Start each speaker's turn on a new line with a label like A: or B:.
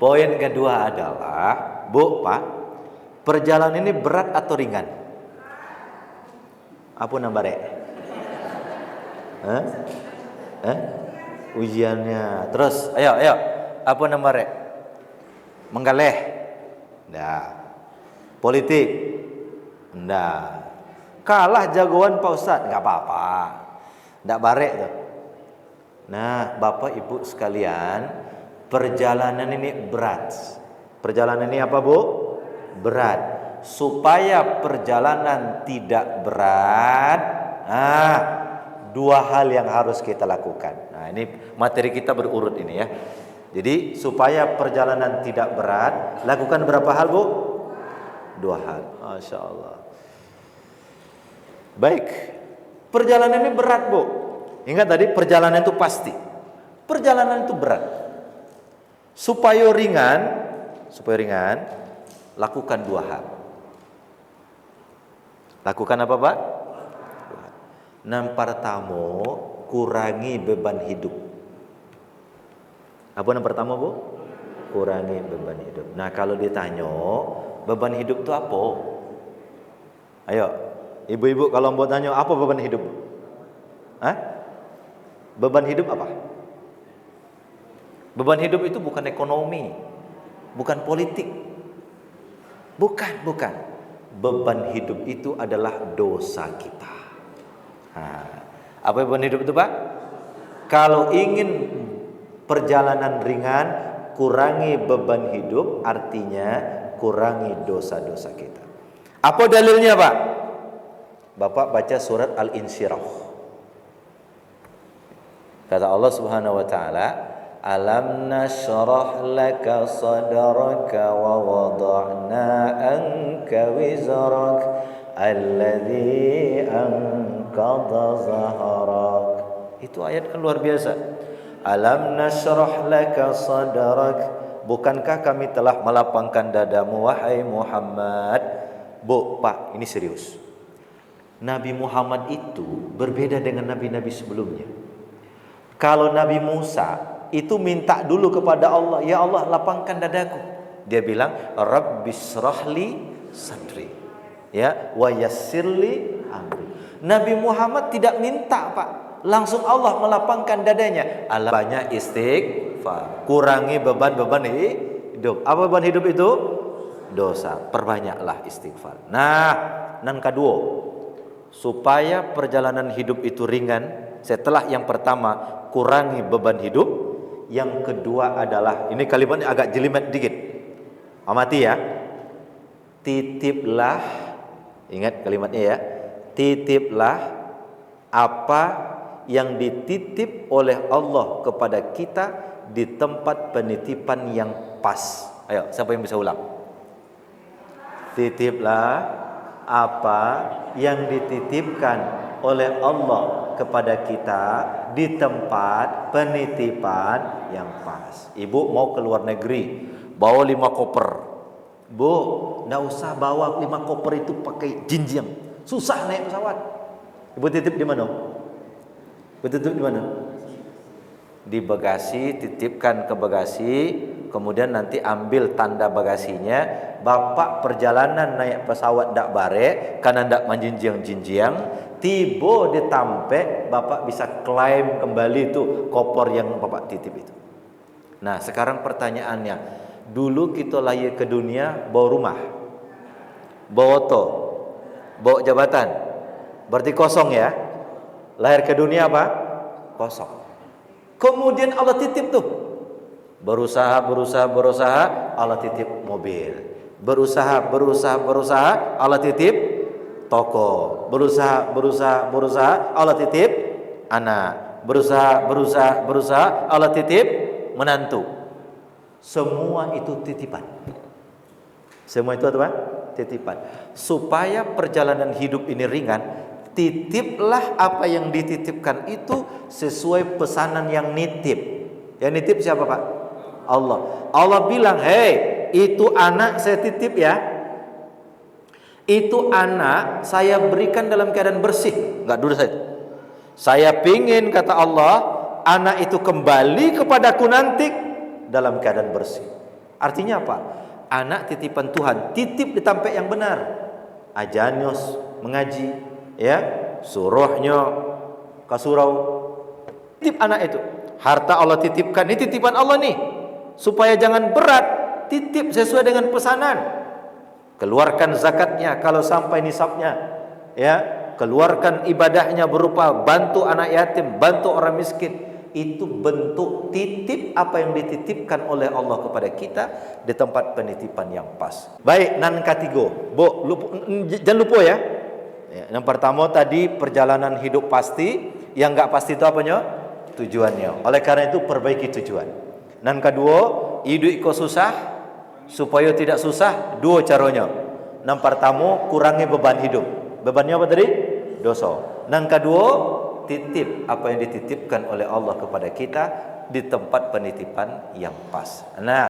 A: Poin kedua adalah, Bu, Pak, perjalanan ini berat atau ringan? Apa nambah rek? Hah? Hah? Ujiannya. Terus, ayo. Apa nambah rek? Menggaleh? Nggak. Politik? Nggak. Kalah jagoan Pak Ustadz? Nggak apa-apa. Nggak barek tuh. Nah, Bapak Ibu sekalian, perjalanan ini berat. Perjalanan ini apa, Bu? Berat. Supaya perjalanan tidak berat, dua hal yang harus kita lakukan. Nah, ini materi kita berurut ini ya. Jadi supaya perjalanan tidak berat, lakukan berapa hal, Bu? Dua hal. Masya Allah. Baik. Perjalanan ini berat, Bu. Ingat tadi, perjalanan itu pasti. Perjalanan itu berat. Supaya ringan, lakukan dua hal. Lakukan apa, Pak? Yang pertama, kurangi beban hidup. Apa yang pertama, Bu? Kurangi beban hidup. Nah, kalau ditanya, beban hidup itu apa? Ayo, ibu-ibu kalau mau tanya, apa beban hidup? Hah? Beban hidup apa? Beban hidup itu bukan ekonomi, bukan politik. Bukan. Beban hidup itu adalah dosa kita. Apa beban hidup itu, Pak? Kalau ingin perjalanan ringan, kurangi beban hidup, artinya kurangi dosa-dosa kita. Apa dalilnya, Pak? Bapak baca surat Al-Insyirah. Kata Allah Subhanahu wa taala, "Alam nashrah laka sadraka wa wada'na anka wizrak alladhi anqadha zahrak." Itu ayat kan luar biasa. Alam nashrah laka sadrak, bukankah kami telah melapangkan dadamu wahai Muhammad? Bu, Pak, ini serius. Nabi Muhammad itu berbeda dengan nabi-nabi sebelumnya. Kalau Nabi Musa itu minta dulu kepada Allah, ya Allah lapangkan dadaku. Dia bilang, Rabbishrahli sadri, ya, wa yassirli amri. Nabi Muhammad tidak minta, Pak, langsung Allah melapangkan dadanya. Allah banyak istighfar, kurangi beban-beban hidup. Apa beban hidup itu? Dosa. Perbanyaklah istighfar. Nah, yang kedua, supaya perjalanan hidup itu ringan, setelah yang pertama kurangi beban hidup, yang kedua adalah, ini kalimatnya agak jelimet dikit, amati ya, titiplah, ingat kalimatnya ya, titiplah apa yang dititip oleh Allah kepada kita di tempat penitipan yang pas. Ayo, siapa yang bisa ulang? Titiplah apa yang dititipkan oleh Allah kepada kita di tempat penitipan yang pas. Ibu mau ke luar negeri, bawa 5 koper. Bu, nggak usah bawa 5 koper itu pakai jinjing, susah naik pesawat. Ibu titip di mana? Ibu titip di mana? Di bagasi, titipkan ke bagasi, kemudian nanti ambil tanda bagasinya. Bapak perjalanan naik pesawat ndak bare, karena ndak menjinjing-jinjing, tiba di Tampe, Bapak bisa klaim kembali itu koper yang Bapak titip itu. Nah, sekarang pertanyaannya, dulu kita lahir ke dunia bawa rumah, bawa oto, bawa jabatan, berarti kosong ya. Lahir ke dunia apa? Kosong. Kemudian Allah titip tuh, berusaha, Allah titip mobil. Berusaha, Allah titip toko. Berusaha, Allah titip anak. Berusaha, Allah titip menantu. Semua itu titipan. Semua itu apa? Titipan. Supaya perjalanan hidup ini ringan, titiplah apa yang dititipkan itu sesuai pesanan yang nitip. Yang nitip siapa, Pak? Allah. Allah bilang, hei, itu anak saya titip ya. Itu anak saya berikan dalam keadaan bersih. Enggak dulu saya pingin, kata Allah, anak itu kembali kepadaku nanti dalam keadaan bersih. Artinya apa? Anak titipan Tuhan, titip di tempat yang benar. Ajanios mengaji, ya, suruhnya ke surau. Titip anak itu. Harta Allah titipkan, ini titipan Allah nih. Supaya jangan berat, titip sesuai dengan pesanan. Keluarkan zakatnya kalau sampai nisabnya, ya. Keluarkan ibadahnya berupa bantu anak yatim, bantu orang miskin. Itu bentuk titip apa yang dititipkan oleh Allah kepada kita di tempat penitipan yang pas. Baik, nan ketiga, jangan lupa ya. Yang pertama tadi perjalanan hidup pasti, yang enggak pasti itu apanya? Tujuannya. Oleh karena itu perbaiki tujuan. Nan kedua, hidup iko susah, supaya tidak susah, dua caranya. Yang pertama, kurangi beban hidup. Bebannya apa tadi? Dosa. Yang kedua, titip apa yang dititipkan oleh Allah kepada kita di tempat penitipan yang pas. Nah,